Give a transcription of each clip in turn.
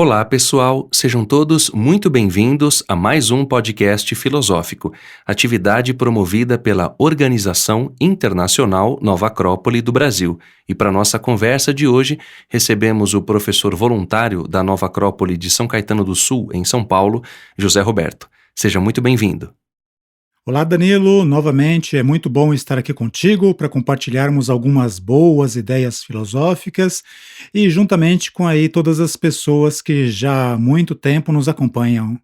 Olá, pessoal! Sejam todos muito bem-vindos a mais um podcast filosófico, atividade promovida pela Organização Internacional Nova Acrópole do Brasil. E para nossa conversa de hoje, recebemos o professor voluntário da Nova Acrópole de São Caetano do Sul, em São Paulo, José Roberto. Seja muito bem-vindo. Olá, Danilo. Novamente é muito bom estar aqui contigo para compartilharmos algumas boas ideias filosóficas e juntamente com aí todas as pessoas que já há muito tempo nos acompanham.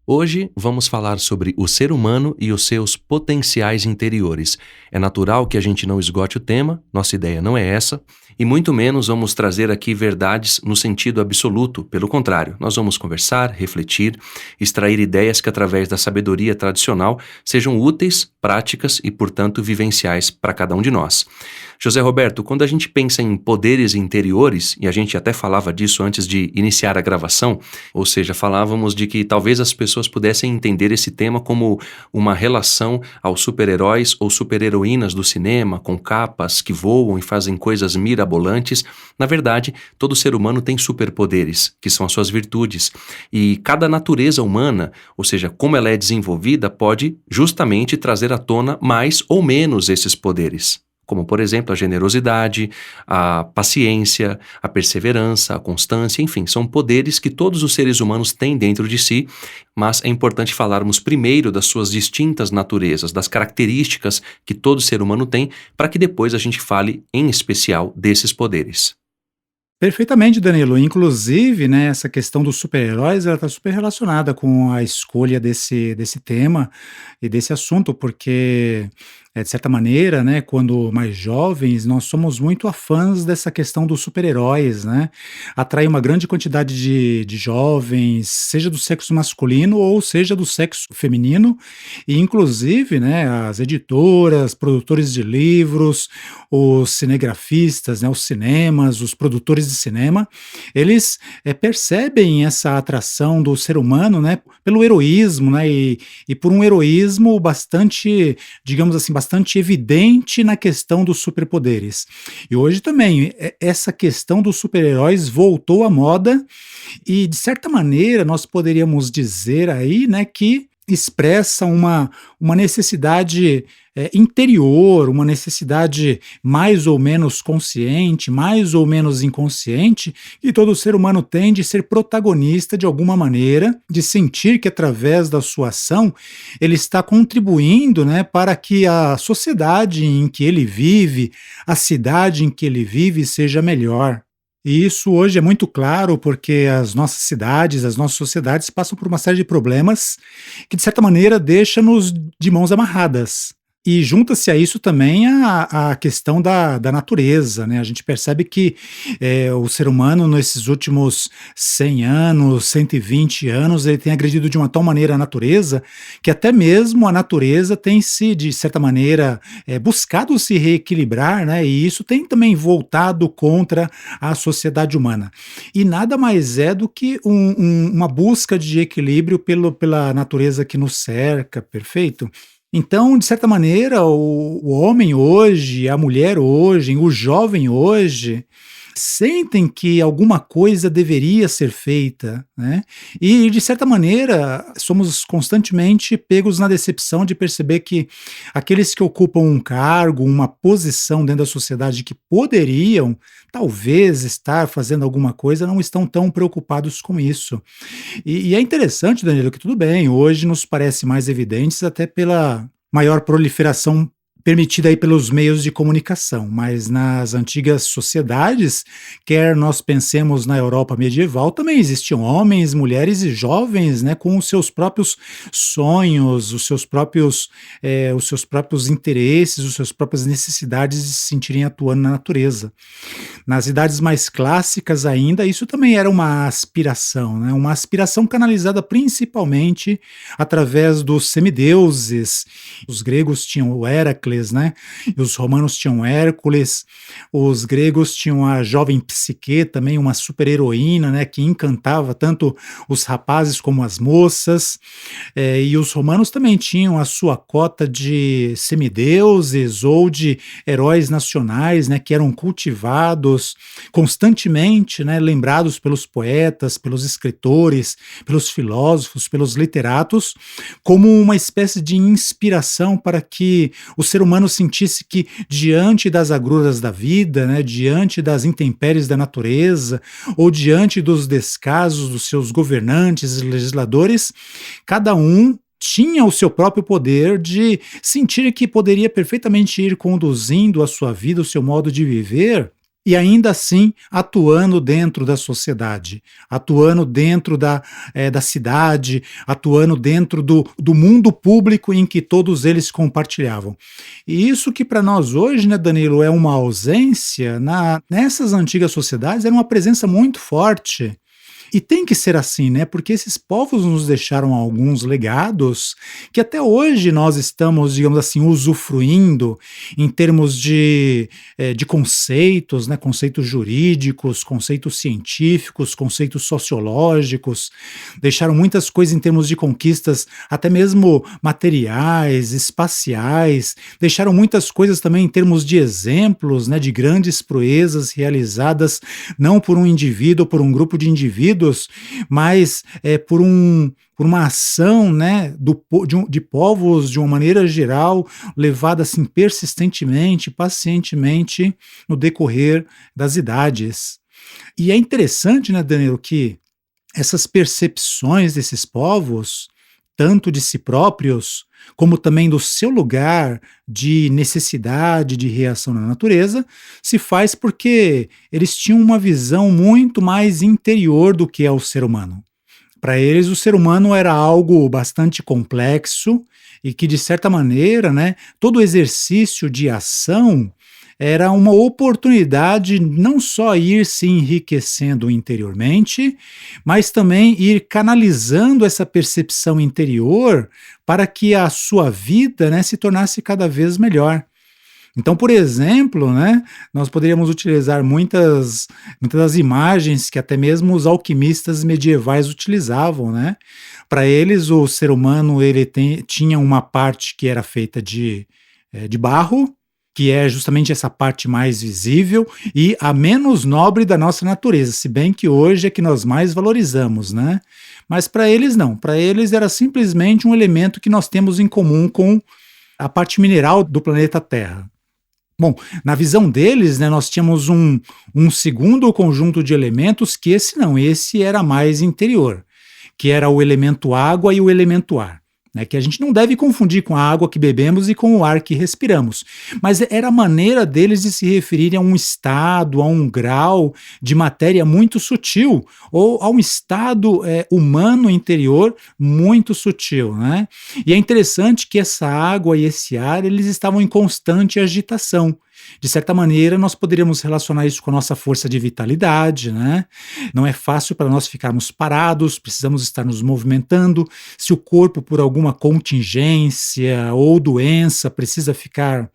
Hoje vamos falar sobre o ser humano e os seus potenciais interiores. É natural que a gente não esgote o tema, nossa ideia não é essa, e muito menos vamos trazer aqui verdades no sentido absoluto. Pelo contrário, nós vamos conversar, refletir, extrair ideias que através da sabedoria tradicional sejam úteis, práticas e, portanto, vivenciais para cada um de nós. José Roberto, quando a gente pensa em poderes interiores, e a gente até falava disso antes de iniciar a gravação, ou seja, falávamos de que talvez as pessoas pudessem entender esse tema como uma relação aos super-heróis ou super-heroínas do cinema, com capas que voam e fazem coisas mirabolantes. Na verdade, todo ser humano tem superpoderes, que são as suas virtudes, e cada natureza humana, ou seja, como ela é desenvolvida, pode justamente trazer à tona mais ou menos esses poderes. Como, por exemplo, a generosidade, a paciência, a perseverança, a constância, enfim, são poderes que todos os seres humanos têm dentro de si, mas é importante falarmos primeiro das suas distintas naturezas, das características que todo ser humano tem, para que depois a gente fale em especial desses poderes. Perfeitamente, Danilo. Inclusive, né, essa questão dos super-heróis, ela está super relacionada com a escolha desse tema e desse assunto, porque, de certa maneira, né, quando mais jovens, nós somos muito afãs dessa questão dos super-heróis, né? Atrai uma grande quantidade de jovens, seja do sexo masculino ou seja do sexo feminino, e inclusive, né, as editoras, produtores de livros, os cinegrafistas, né, os cinemas, os produtores de cinema, eles percebem essa atração do ser humano, né, pelo heroísmo, né, e por um heroísmo bastante, digamos assim, bastante evidente na questão dos superpoderes. E hoje também, essa questão dos super-heróis voltou à moda e, de certa maneira, nós poderíamos dizer aí, né, que expressa uma necessidade interior, uma necessidade mais ou menos consciente, mais ou menos inconsciente, que todo ser humano tem de ser protagonista de alguma maneira, de sentir que através da sua ação ele está contribuindo, né, para que a sociedade em que ele vive, a cidade em que ele vive seja melhor. E isso hoje é muito claro porque as nossas cidades, as nossas sociedades passam por uma série de problemas que, de certa maneira, deixam-nos de mãos amarradas. E junta-se a isso também a questão da natureza, né? A gente percebe que o ser humano, nesses últimos 100 anos, 120 anos, ele tem agredido de uma tal maneira a natureza, que até mesmo a natureza tem se, de certa maneira, buscado se reequilibrar, né? E isso tem também voltado contra a sociedade humana. E nada mais é do que uma busca de equilíbrio pela natureza que nos cerca, perfeito? Então, de certa maneira, o homem hoje, a mulher hoje, o jovem hoje, sentem que alguma coisa deveria ser feita, né? E, de certa maneira, somos constantemente pegos na decepção de perceber que aqueles que ocupam um cargo, uma posição dentro da sociedade que poderiam, talvez, estar fazendo alguma coisa, não estão tão preocupados com isso. E é interessante, Danilo, que tudo bem, hoje nos parece mais evidentes até pela maior proliferação permitida aí pelos meios de comunicação, mas nas antigas sociedades, quer nós pensemos na Europa medieval, também existiam homens, mulheres e jovens, né, com os seus próprios sonhos, os seus próprios interesses, as suas próprias necessidades de se sentirem atuando na natureza. Nas idades mais clássicas ainda, isso também era uma aspiração, né? Uma aspiração canalizada principalmente através dos semideuses. Os gregos tinham o Héracles, Hércules, né? E os romanos tinham Hércules, os gregos tinham a jovem Psique, também uma super-heroína, né? Que encantava tanto os rapazes como as moças. E os romanos também tinham a sua cota de semideuses ou de heróis nacionais, né? Que eram cultivados constantemente, né? Lembrados pelos poetas, pelos escritores, pelos filósofos, pelos literatos, como uma espécie de inspiração para que o ser humano sentisse que, diante das agruras da vida, né, diante das intempéries da natureza, ou diante dos descasos dos seus governantes e legisladores, cada um tinha o seu próprio poder de sentir que poderia perfeitamente ir conduzindo a sua vida, o seu modo de viver, e ainda assim atuando dentro da sociedade, atuando dentro da cidade, atuando dentro do mundo público em que todos eles compartilhavam. E isso que para nós hoje, né, Danilo, é uma ausência, nessas antigas sociedades era uma presença muito forte. E tem que ser assim, né? Porque esses povos nos deixaram alguns legados que até hoje nós estamos, digamos assim, usufruindo em termos de conceitos, né? Conceitos jurídicos, conceitos científicos, conceitos sociológicos. Deixaram muitas coisas em termos de conquistas, até mesmo materiais, espaciais. Deixaram muitas coisas também em termos de exemplos, né? De grandes proezas realizadas não por um indivíduo ou por um grupo de indivíduos, mas por uma ação, né, de povos de uma maneira geral, levada assim persistentemente, pacientemente no decorrer das idades. E é interessante, né, Danilo, que essas percepções desses povos, tanto de si próprios, como também do seu lugar de necessidade de reação na natureza, se faz porque eles tinham uma visão muito mais interior do que é o ser humano. Para eles, o ser humano era algo bastante complexo e que, de certa maneira, né, todo exercício de ação era uma oportunidade não só ir se enriquecendo interiormente, mas também ir canalizando essa percepção interior para que a sua vida, né, se tornasse cada vez melhor. Então, por exemplo, né, nós poderíamos utilizar muitas das imagens que até mesmo os alquimistas medievais utilizavam, né? Para eles, o ser humano tinha uma parte que era feita de barro, que é justamente essa parte mais visível e a menos nobre da nossa natureza, se bem que hoje é que nós mais valorizamos, né? Mas para eles não, para eles era simplesmente um elemento que nós temos em comum com a parte mineral do planeta Terra. Bom, na visão deles, né, nós tínhamos um segundo conjunto de elementos que esse era mais interior, que era o elemento água e o elemento ar. Né, que a gente não deve confundir com a água que bebemos e com o ar que respiramos. Mas era a maneira deles de se referirem a um estado, a um grau de matéria muito sutil, ou a um estado humano interior muito sutil. Né? E é interessante que essa água e esse ar, eles estavam em constante agitação. De certa maneira, nós poderíamos relacionar isso com a nossa força de vitalidade, né? Não é fácil para nós ficarmos parados, precisamos estar nos movimentando. Se o corpo, por alguma contingência ou doença, precisa ficar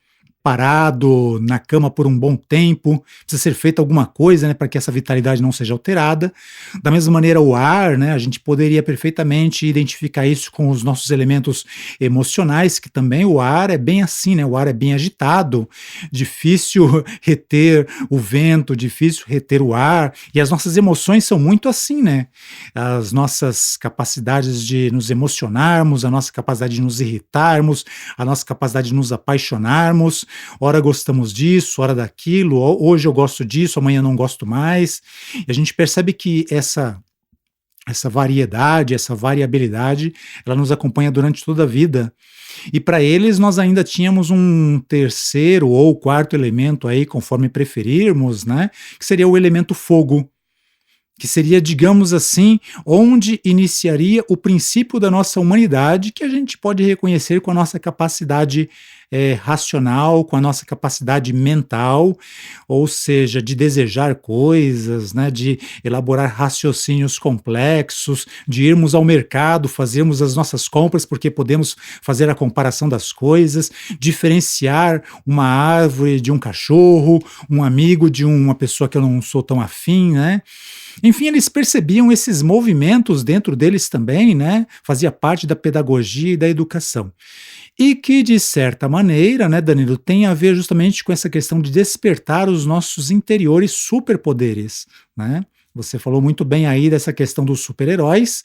parado na cama por um bom tempo, precisa ser feita alguma coisa, né, para que essa vitalidade não seja alterada. Da mesma maneira, o ar, né, a gente poderia perfeitamente identificar isso com os nossos elementos emocionais, que também o ar é bem assim, né, o ar é bem agitado, difícil reter o vento, difícil reter o ar, e as nossas emoções são muito assim, né, as nossas capacidades de nos emocionarmos, a nossa capacidade de nos irritarmos, a nossa capacidade de nos apaixonarmos. Ora gostamos disso, ora daquilo, hoje eu gosto disso, amanhã não gosto mais. E a gente percebe que essa variedade, essa variabilidade, ela nos acompanha durante toda a vida. E para eles nós ainda tínhamos um terceiro ou quarto elemento aí, conforme preferirmos, né, que seria o elemento fogo, que seria, digamos assim, onde iniciaria o princípio da nossa humanidade, que a gente pode reconhecer com a nossa capacidade racional, com a nossa capacidade mental, ou seja, de desejar coisas, né, de elaborar raciocínios complexos, de irmos ao mercado, fazermos as nossas compras porque podemos fazer a comparação das coisas, diferenciar uma árvore de um cachorro, um amigo de uma pessoa que eu não sou tão afim, né? Enfim, eles percebiam esses movimentos dentro deles também, né? Fazia parte da pedagogia e da educação. E que, de certa maneira, né, Danilo, tem a ver justamente com essa questão de despertar os nossos interiores superpoderes, né? Você falou muito bem aí dessa questão dos super-heróis.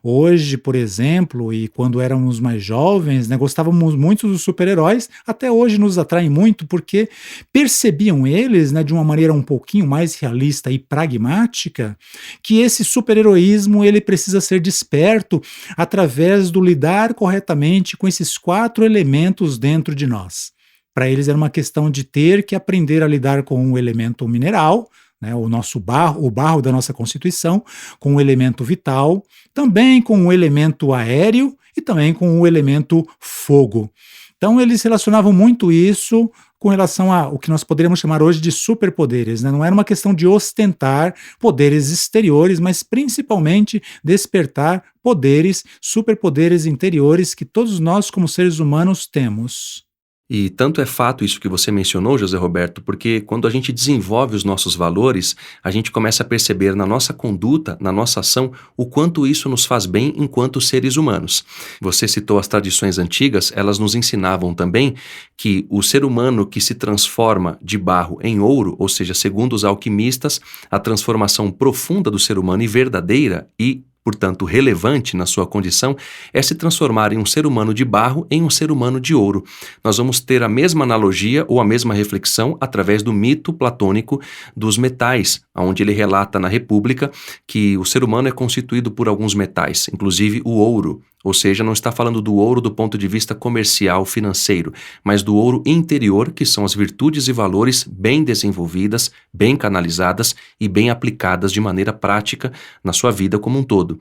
Hoje, por exemplo, e quando éramos mais jovens, né, gostávamos muito dos super-heróis, até hoje nos atraem muito, porque percebiam eles, né, de uma maneira um pouquinho mais realista e pragmática, que esse super-heroísmo ele precisa ser desperto através do lidar corretamente com esses 4 elementos dentro de nós. Para eles era uma questão de ter que aprender a lidar com o elemento mineral, né, o nosso barro, o barro da nossa constituição, com o elemento vital, também com o elemento aéreo e também com o elemento fogo. Então eles relacionavam muito isso com relação ao que nós poderíamos chamar hoje de superpoderes, né? Não era uma questão de ostentar poderes exteriores, mas principalmente despertar poderes, superpoderes interiores que todos nós como seres humanos temos. E tanto é fato isso que você mencionou, José Roberto, porque quando a gente desenvolve os nossos valores, a gente começa a perceber na nossa conduta, na nossa ação, o quanto isso nos faz bem enquanto seres humanos. Você citou as tradições antigas, elas nos ensinavam também que o ser humano que se transforma de barro em ouro, ou seja, segundo os alquimistas, a transformação profunda do ser humano e verdadeira e portanto relevante na sua condição, é se transformar em um ser humano de barro em um ser humano de ouro. Nós vamos ter a mesma analogia ou a mesma reflexão através do mito platônico dos metais, onde ele relata na República que o ser humano é constituído por alguns metais, inclusive o ouro. Ou seja, não está falando do ouro do ponto de vista comercial, financeiro, mas do ouro interior, que são as virtudes e valores bem desenvolvidas, bem canalizadas e bem aplicadas de maneira prática na sua vida como um todo.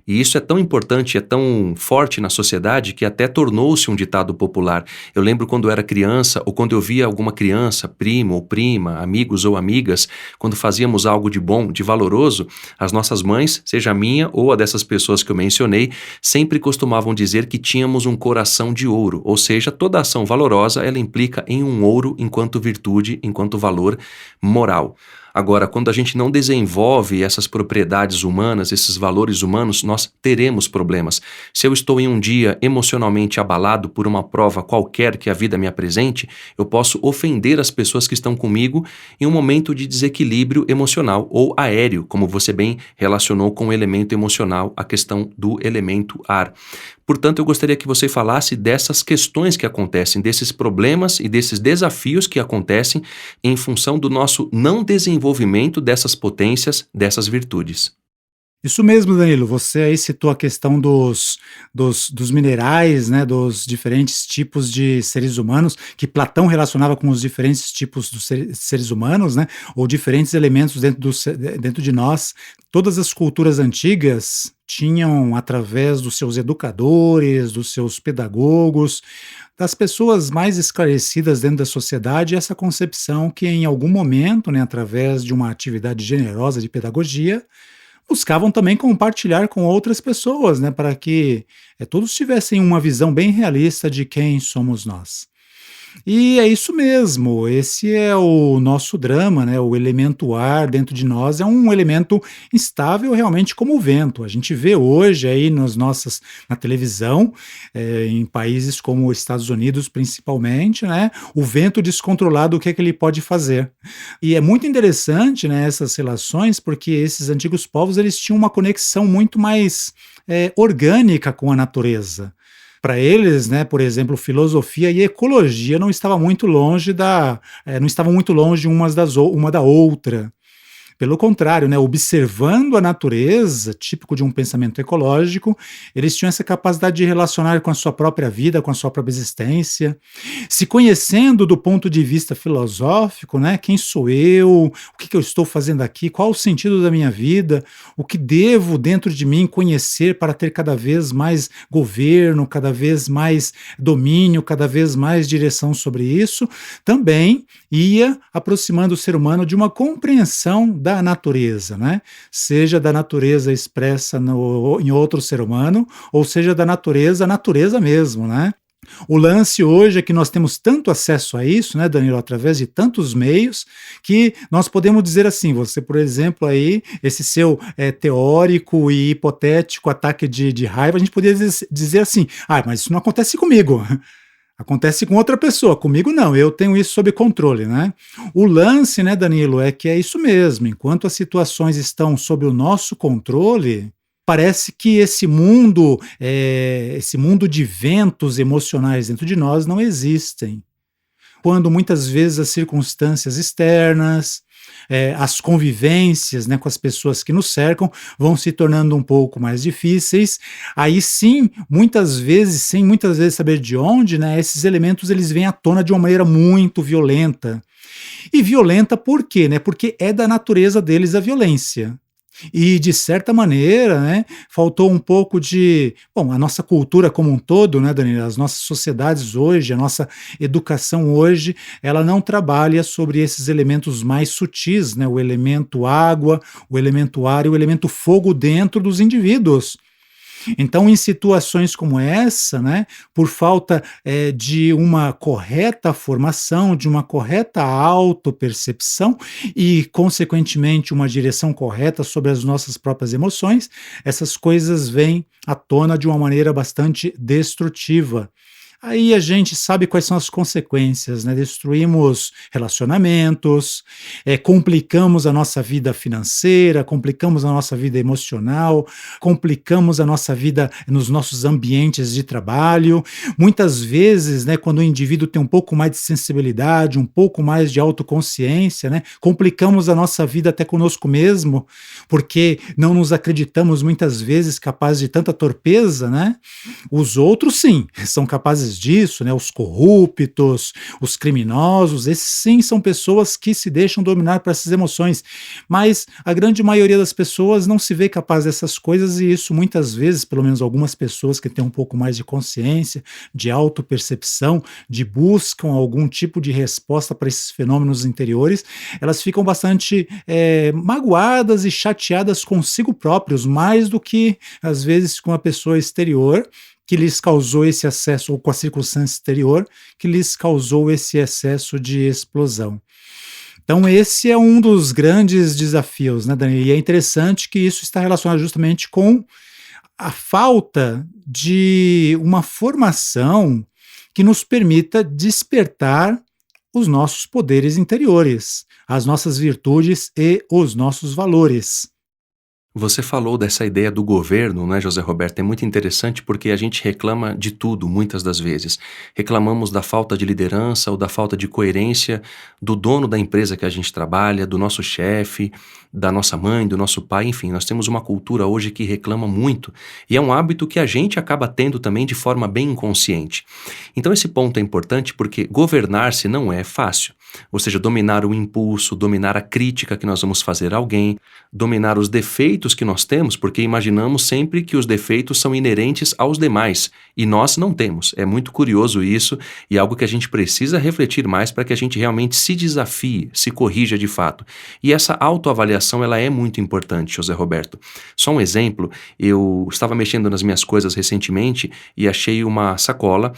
E isso é tão importante, é tão forte na sociedade que até tornou-se um ditado popular. Eu lembro quando eu era criança, ou quando eu via alguma criança, primo ou prima, amigos ou amigas, quando fazíamos algo de bom, de valoroso, as nossas mães, seja a minha ou a dessas pessoas que eu mencionei, sempre costumavam dizer que tínhamos um coração de ouro, ou seja, toda ação valorosa ela implica em um ouro enquanto virtude, enquanto valor moral. Agora, quando a gente não desenvolve essas propriedades humanas, esses valores humanos, nós teremos problemas. Se eu estou em um dia emocionalmente abalado por uma prova qualquer que a vida me apresente, eu posso ofender as pessoas que estão comigo em um momento de desequilíbrio emocional ou aéreo, como você bem relacionou com o elemento emocional, a questão do elemento ar. Portanto, eu gostaria que você falasse dessas questões que acontecem, desses problemas e desses desafios que acontecem em função do nosso não desenvolvimento dessas potências, dessas virtudes. Isso mesmo, Danilo. Você aí citou a questão dos minerais, né, dos diferentes tipos de seres humanos, que Platão relacionava com os diferentes tipos dos seres humanos, né, ou diferentes elementos dentro de nós. Todas as culturas antigas tinham, através dos seus educadores, dos seus pedagogos, das pessoas mais esclarecidas dentro da sociedade, essa concepção que em algum momento, né, através de uma atividade generosa de pedagogia, buscavam também compartilhar com outras pessoas, né, para que todos tivessem uma visão bem realista de quem somos nós. E é isso mesmo, esse é o nosso drama, né? O elemento ar dentro de nós é um elemento instável realmente como o vento. A gente vê hoje aí na televisão, em países como os Estados Unidos principalmente, né? O vento descontrolado, o que é que ele pode fazer? E é muito interessante, né, essas relações, porque esses antigos povos eles tinham uma conexão muito mais orgânica com a natureza. Para eles, né, por exemplo, filosofia e ecologia não estavam muito longe uma da outra. Pelo contrário, né, observando a natureza, típico de um pensamento ecológico, eles tinham essa capacidade de relacionar com a sua própria vida, com a sua própria existência, se conhecendo do ponto de vista filosófico, né, quem sou eu, o que eu estou fazendo aqui, qual o sentido da minha vida, o que devo dentro de mim conhecer para ter cada vez mais governo, cada vez mais domínio, cada vez mais direção sobre isso, também ia aproximando o ser humano de uma compreensão da natureza, né? Seja da natureza expressa em outro ser humano, ou seja da natureza, a natureza mesmo, né? O lance hoje é que nós temos tanto acesso a isso, né, Danilo, através de tantos meios, que nós podemos dizer assim, você, por exemplo, aí, esse seu teórico e hipotético ataque de raiva, a gente poderia dizer assim, mas isso não acontece comigo. Acontece com outra pessoa, comigo não, eu tenho isso sob controle, né? O lance, né, Danilo, é que é isso mesmo, enquanto as situações estão sob o nosso controle, parece que esse mundo de ventos emocionais dentro de nós não existem. Quando muitas vezes as circunstâncias externas, as convivências, né, com as pessoas que nos cercam vão se tornando um pouco mais difíceis, aí sim, muitas vezes, sem muitas vezes saber de onde, né, esses elementos eles vêm à tona de uma maneira muito violenta. E violenta por quê? Né? Porque é da natureza deles a violência. E, de certa maneira, né, faltou um pouco a nossa cultura como um todo, né, Danilo, as nossas sociedades hoje, a nossa educação hoje, ela não trabalha sobre esses elementos mais sutis, né, o elemento água, o elemento ar e o elemento fogo dentro dos indivíduos. Então, em situações como essa, né, por falta de uma correta formação, de uma correta autopercepção e, consequentemente, uma direção correta sobre as nossas próprias emoções, essas coisas vêm à tona de uma maneira bastante destrutiva. Aí a gente sabe quais são as consequências, né? Destruímos relacionamentos, complicamos a nossa vida financeira, complicamos a nossa vida emocional, complicamos a nossa vida nos nossos ambientes de trabalho. Muitas vezes, né, quando o indivíduo tem um pouco mais de sensibilidade, um pouco mais de autoconsciência, né, complicamos a nossa vida até conosco mesmo, porque não nos acreditamos muitas vezes capazes de tanta torpeza, né? Os outros, sim, são capazes disso, né? Os corruptos, os criminosos, esses sim são pessoas que se deixam dominar por essas emoções, mas a grande maioria das pessoas não se vê capaz dessas coisas e isso muitas vezes, pelo menos algumas pessoas que têm um pouco mais de consciência, de autopercepção, de buscam algum tipo de resposta para esses fenômenos interiores, elas ficam bastante magoadas e chateadas consigo próprios, mais do que às vezes com a pessoa exterior, que lhes causou esse acesso, ou com a circunstância exterior, que lhes causou esse excesso de explosão. Então esse é um dos grandes desafios, né, Dani? E é interessante que isso está relacionado justamente com a falta de uma formação que nos permita despertar os nossos poderes interiores, as nossas virtudes e os nossos valores. Você falou dessa ideia do governo, né, José Roberto? É muito interessante porque a gente reclama de tudo, muitas das vezes. Reclamamos da falta de liderança ou da falta de coerência do dono da empresa que a gente trabalha, do nosso chefe, da nossa mãe, do nosso pai, enfim. Nós temos uma cultura hoje que reclama muito e é um hábito que a gente acaba tendo também de forma bem inconsciente. Então esse ponto é importante porque governar-se não é fácil. Ou seja, dominar o impulso, dominar a crítica que nós vamos fazer a alguém, dominar os defeitos que nós temos, porque imaginamos sempre que os defeitos são inerentes aos demais, e nós não temos. É muito curioso isso, e algo que a gente precisa refletir mais para que a gente realmente se desafie, se corrija de fato. E essa autoavaliação, ela é muito importante, José Roberto. Só um exemplo, eu estava mexendo nas minhas coisas recentemente e achei uma sacola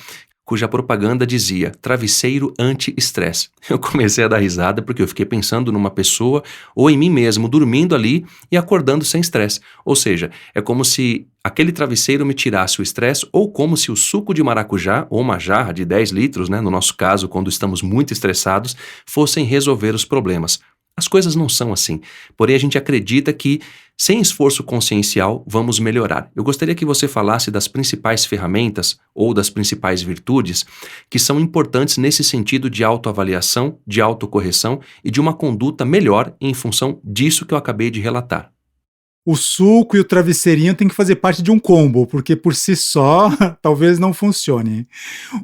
cuja propaganda dizia travesseiro anti-estresse. Eu comecei a dar risada porque eu fiquei pensando numa pessoa ou em mim mesmo dormindo ali e acordando sem estresse. Ou seja, é como se aquele travesseiro me tirasse o estresse ou como se o suco de maracujá ou uma jarra de 10 litros, né, no nosso caso, quando estamos muito estressados, fossem resolver os problemas. As coisas não são assim. Porém, a gente acredita que Sem esforço consciencial, vamos melhorar. Eu gostaria que você falasse das principais ferramentas ou das principais virtudes que são importantes nesse sentido de autoavaliação, de autocorreção e de uma conduta melhor em função disso que eu acabei de relatar. O suco e o travesseirinho tem que fazer parte de um combo, porque por si só talvez não funcione.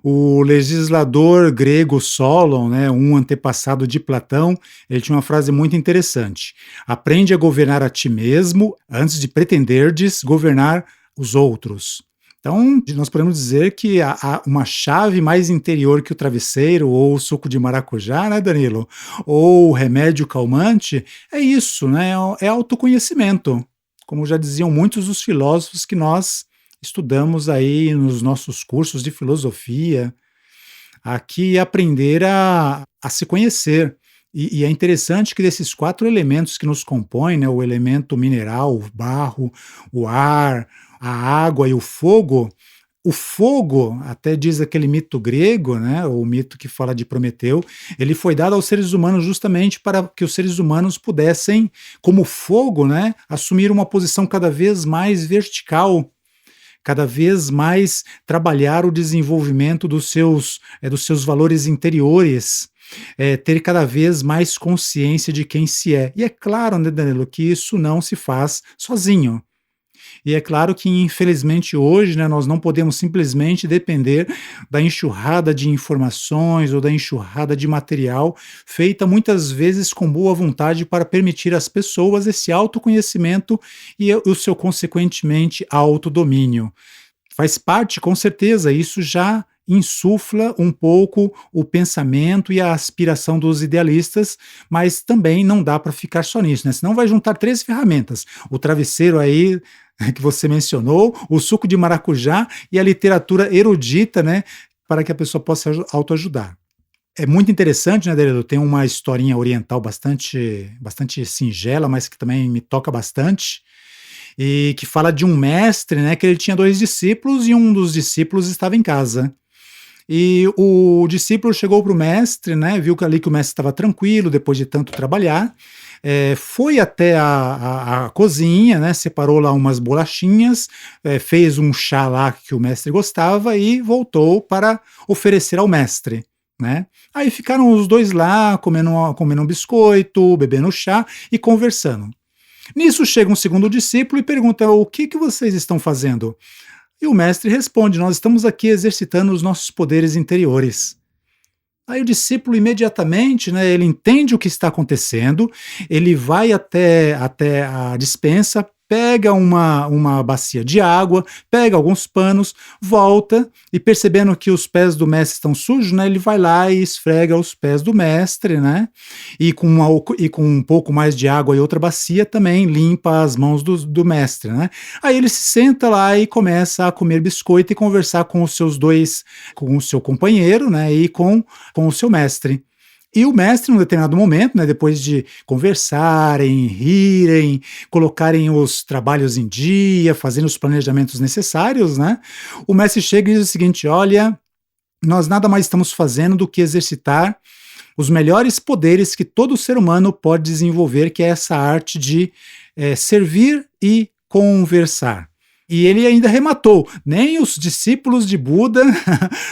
O legislador grego Solon, né, um antepassado de Platão, ele tinha uma frase muito interessante: aprende a governar a ti mesmo antes de pretenderdes governar os outros. Então, nós podemos dizer que há uma chave mais interior que o travesseiro, ou o suco de maracujá, né, Danilo? Ou o remédio calmante, é isso, né? É autoconhecimento. Como já diziam muitos dos filósofos que nós estudamos aí nos nossos cursos de filosofia, aqui aprender a se conhecer. E é interessante que desses 4 elementos que nos compõem, né, o elemento mineral, o barro, o ar, a água e o fogo, até diz aquele mito grego, né, o mito que fala de Prometeu, ele foi dado aos seres humanos justamente para que os seres humanos pudessem, como fogo, né, assumir uma posição cada vez mais vertical, cada vez mais trabalhar o desenvolvimento dos seus valores interiores, ter cada vez mais consciência de quem se é. E é claro, né, Danilo, que isso não se faz sozinho. E é claro que, infelizmente, hoje, né, nós não podemos simplesmente depender da enxurrada de informações ou da enxurrada de material, feita muitas vezes com boa vontade para permitir às pessoas esse autoconhecimento e o seu, consequentemente, autodomínio. Faz parte, com certeza, isso já insufla um pouco o pensamento e a aspiração dos idealistas, mas também não dá para ficar só nisso, né? Senão vai juntar 3 ferramentas: o travesseiro aí que você mencionou, o suco de maracujá e a literatura erudita, né, para que a pessoa possa autoajudar. É muito interessante, né, Danilo? Tem uma historinha oriental bastante singela, mas que também me toca bastante, e que fala de um mestre, né, que ele tinha 2 discípulos e um dos discípulos estava em casa. E o discípulo chegou para o mestre, né, viu que ali que o mestre estava tranquilo, depois de tanto trabalhar, foi até a cozinha, né, separou lá umas bolachinhas, fez um chá lá que o mestre gostava e voltou para oferecer ao mestre, né. Aí ficaram os 2 lá, comendo um biscoito, bebendo chá e conversando. Nisso chega um segundo discípulo e pergunta: o que vocês estão fazendo? E o mestre responde: nós estamos aqui exercitando os nossos poderes interiores. Aí o discípulo imediatamente, né, ele entende o que está acontecendo, ele vai até a despensa, pega uma bacia de água, pega alguns panos, volta e, percebendo que os pés do mestre estão sujos, né, ele vai lá e esfrega os pés do mestre, né, e com um pouco mais de água e outra bacia também limpa as mãos do mestre, né. Aí ele se senta lá e começa a comer biscoito e conversar com com o seu companheiro, né, e com o seu mestre. E o mestre, num determinado momento, né, depois de conversarem, rirem, colocarem os trabalhos em dia, fazendo os planejamentos necessários, né, o mestre chega e diz o seguinte: olha, nós nada mais estamos fazendo do que exercitar os melhores poderes que todo ser humano pode desenvolver, que é essa arte de servir e conversar. E ele ainda rematou: nem os discípulos de Buda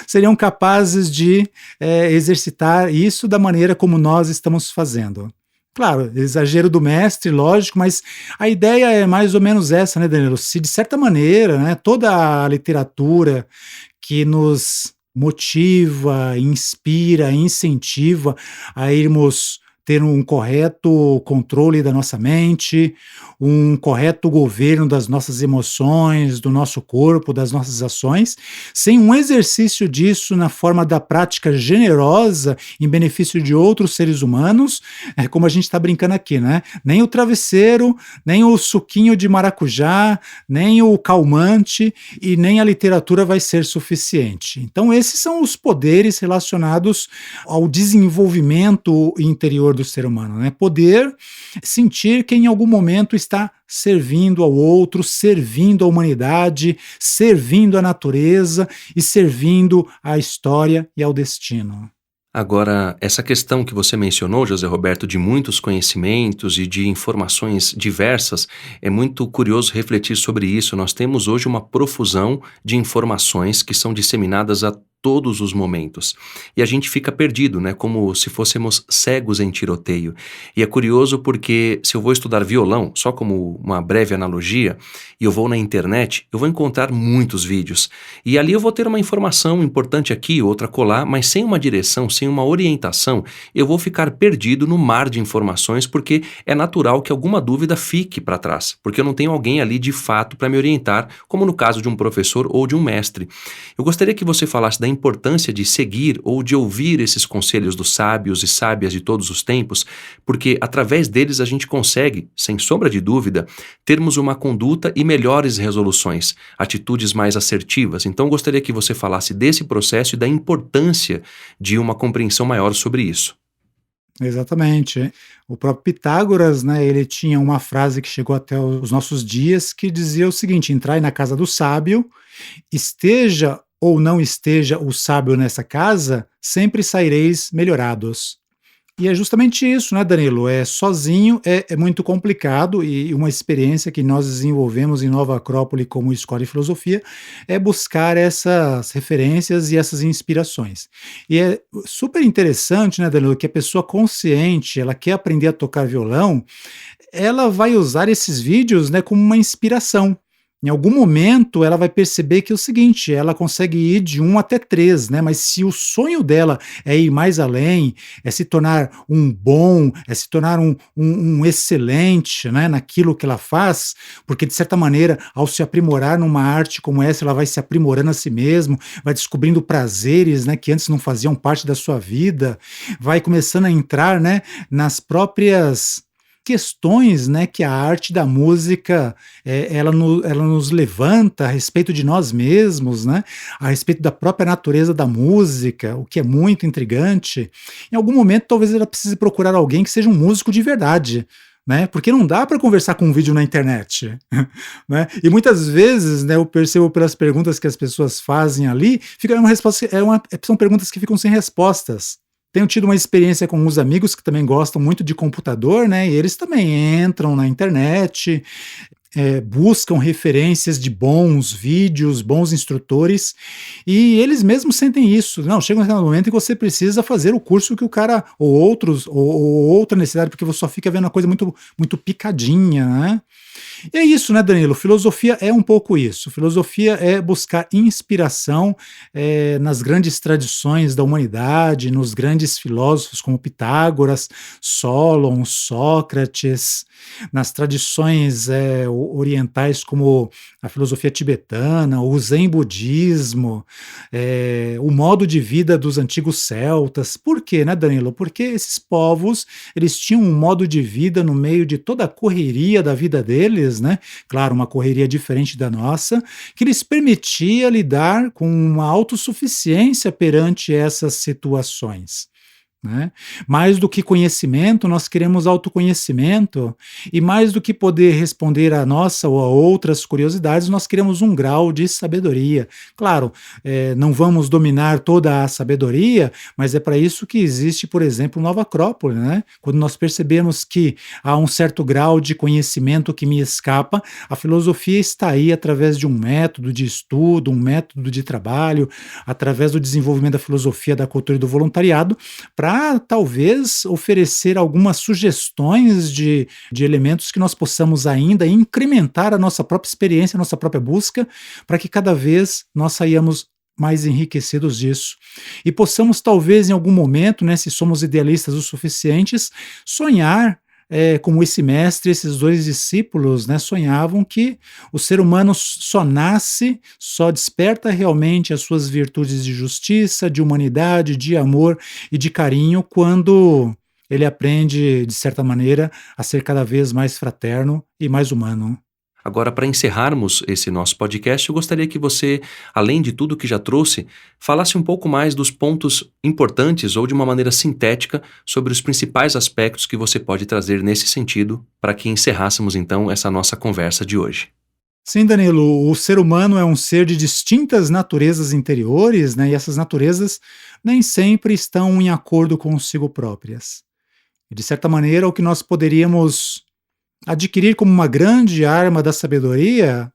seriam capazes de exercitar isso da maneira como nós estamos fazendo. Claro, exagero do mestre, lógico, mas a ideia é mais ou menos essa, né, Danilo? Se de certa maneira, né, toda a literatura que nos motiva, inspira, incentiva a irmos ter um correto controle da nossa mente, um correto governo das nossas emoções, do nosso corpo, das nossas ações, sem um exercício disso na forma da prática generosa em benefício de outros seres humanos, é como a gente está brincando aqui, né? Nem o travesseiro, nem o suquinho de maracujá, nem o calmante e nem a literatura vai ser suficiente. Então esses são os poderes relacionados ao desenvolvimento interior do ser humano, né? Poder sentir que em algum momento está servindo ao outro, servindo à humanidade, servindo à natureza e servindo à história e ao destino. Agora, essa questão que você mencionou, José Roberto, de muitos conhecimentos e de informações diversas, é muito curioso refletir sobre isso. Nós temos hoje uma profusão de informações que são disseminadas a todos os momentos. E a gente fica perdido, né? Como se fôssemos cegos em tiroteio. E é curioso porque se eu vou estudar violão, só como uma breve analogia, e eu vou na internet, eu vou encontrar muitos vídeos. E ali eu vou ter uma informação importante aqui, outra colar, mas sem uma direção, sem uma orientação, eu vou ficar perdido no mar de informações, porque é natural que alguma dúvida fique para trás, porque eu não tenho alguém ali de fato para me orientar, como no caso de um professor ou de um mestre. Eu gostaria que você falasse da importância de seguir ou de ouvir esses conselhos dos sábios e sábias de todos os tempos, porque através deles a gente consegue, sem sombra de dúvida, termos uma conduta e melhores resoluções, atitudes mais assertivas. Então, gostaria que você falasse desse processo e da importância de uma compreensão maior sobre isso. Exatamente. O próprio Pitágoras, né, ele tinha uma frase que chegou até os nossos dias que dizia o seguinte: entrai na casa do sábio, esteja ou não esteja o sábio nessa casa, sempre saireis melhorados. E é justamente isso, né, Danilo? Sozinho é muito complicado, e uma experiência que nós desenvolvemos em Nova Acrópole como escola de filosofia é buscar essas referências e essas inspirações. E é super interessante, né, Danilo, que a pessoa consciente, ela quer aprender a tocar violão, ela vai usar esses vídeos, né, como uma inspiração. Em algum momento ela vai perceber que é o seguinte, ela consegue ir de 1 até 3, né? Mas se o sonho dela é ir mais além, é se tornar um bom, é se tornar um excelente, né, naquilo que ela faz, porque de certa maneira, ao se aprimorar numa arte como essa, ela vai se aprimorando a si mesmo, vai descobrindo prazeres, né, que antes não faziam parte da sua vida, vai começando a entrar, né, nas próprias questões, né, que a arte da música ela nos levanta a respeito de nós mesmos, né, a respeito da própria natureza da música, o que é muito intrigante. Em algum momento, talvez ela precise procurar alguém que seja um músico de verdade. Né, porque não dá para conversar com um vídeo na internet. Né? E muitas vezes, né, eu percebo pelas perguntas que as pessoas fazem ali, fica uma resposta, são perguntas que ficam sem respostas. Tenho tido uma experiência com uns amigos que também gostam muito de computador, né? E eles também entram na internet, buscam referências de bons vídeos, bons instrutores, e eles mesmos sentem isso. Não, chega um momento em que você precisa fazer o curso que o cara, ou outros, ou outra necessidade, porque você só fica vendo a coisa muito, muito picadinha, né? E é isso, né, Danilo? Filosofia é um pouco isso. Filosofia é buscar inspiração nas grandes tradições da humanidade, nos grandes filósofos como Pitágoras, Solon, Sócrates, nas tradições orientais como a filosofia tibetana, o Zen budismo, o modo de vida dos antigos celtas. Por quê, né, Danilo? Porque esses povos, eles tinham um modo de vida no meio de toda a correria da vida deles, né? Claro, uma correria diferente da nossa, que lhes permitia lidar com uma autossuficiência perante essas situações. Né? Mais do que conhecimento, nós queremos autoconhecimento, e mais do que poder responder a nossa ou a outras curiosidades, nós queremos um grau de sabedoria. Claro, não vamos dominar toda a sabedoria, mas é para isso que existe, por exemplo, Nova Acrópole, né? Quando nós percebemos que há um certo grau de conhecimento que me escapa, a filosofia está aí através de um método de estudo, um método de trabalho, através do desenvolvimento da filosofia da cultura e do voluntariado, para talvez oferecer algumas sugestões de elementos que nós possamos ainda incrementar a nossa própria experiência, a nossa própria busca, para que cada vez nós saiamos mais enriquecidos disso. E possamos talvez em algum momento, né, se somos idealistas o suficientes, sonhar como esse mestre, esses dois discípulos, né, sonhavam que o ser humano só nasce, só desperta realmente as suas virtudes de justiça, de humanidade, de amor e de carinho quando ele aprende, de certa maneira, a ser cada vez mais fraterno e mais humano. Agora, para encerrarmos esse nosso podcast, eu gostaria que você, além de tudo que já trouxe, falasse um pouco mais dos pontos importantes ou de uma maneira sintética sobre os principais aspectos que você pode trazer nesse sentido para que encerrássemos então essa nossa conversa de hoje. Sim, Danilo, o ser humano é um ser de distintas naturezas interiores, né? E essas naturezas nem sempre estão em acordo consigo próprias. E, de certa maneira, o que nós poderíamos adquirir como uma grande arma da sabedoria,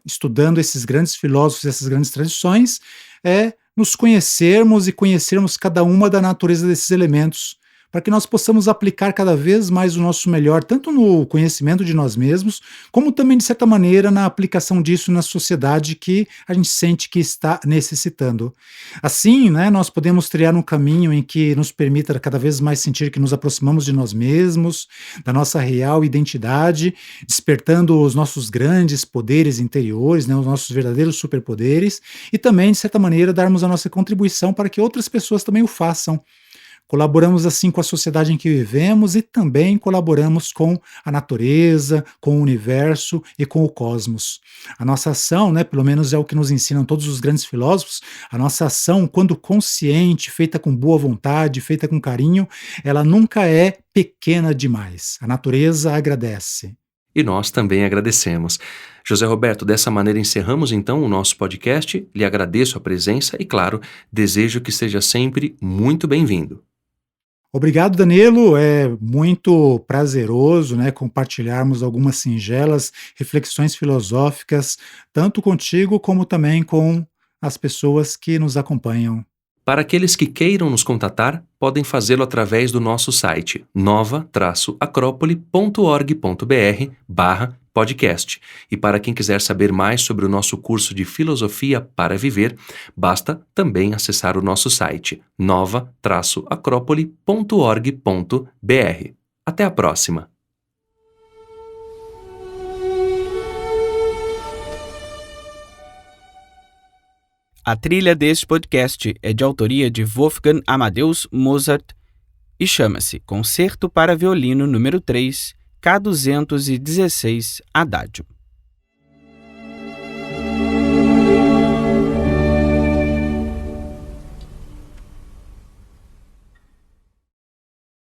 estudando esses grandes filósofos, essas grandes tradições, é nos conhecermos e conhecermos cada uma da natureza desses elementos, para que nós possamos aplicar cada vez mais o nosso melhor, tanto no conhecimento de nós mesmos, como também, de certa maneira, na aplicação disso na sociedade que a gente sente que está necessitando. Assim, né, nós podemos trilhar um caminho em que nos permita cada vez mais sentir que nos aproximamos de nós mesmos, da nossa real identidade, despertando os nossos grandes poderes interiores, né, os nossos verdadeiros superpoderes, e também, de certa maneira, darmos a nossa contribuição para que outras pessoas também o façam. Colaboramos assim com a sociedade em que vivemos e também colaboramos com a natureza, com o universo e com o cosmos. A nossa ação, né, pelo menos é o que nos ensinam todos os grandes filósofos, a nossa ação, quando consciente, feita com boa vontade, feita com carinho, ela nunca é pequena demais. A natureza agradece. E nós também agradecemos. José Roberto, dessa maneira encerramos então o nosso podcast. Lhe agradeço a presença e, claro, desejo que seja sempre muito bem-vindo. Obrigado, Danilo. É muito prazeroso, né, compartilharmos algumas singelas reflexões filosóficas, tanto contigo como também com as pessoas que nos acompanham. Para aqueles que queiram nos contatar, podem fazê-lo através do nosso site nova-acropole.org.br/podcast. E para quem quiser saber mais sobre o nosso curso de Filosofia para Viver, basta também acessar o nosso site nova-acropole.org.br. Até a próxima! A trilha deste podcast é de autoria de Wolfgang Amadeus Mozart e chama-se Concerto para Violino número 3, K216, Adagio.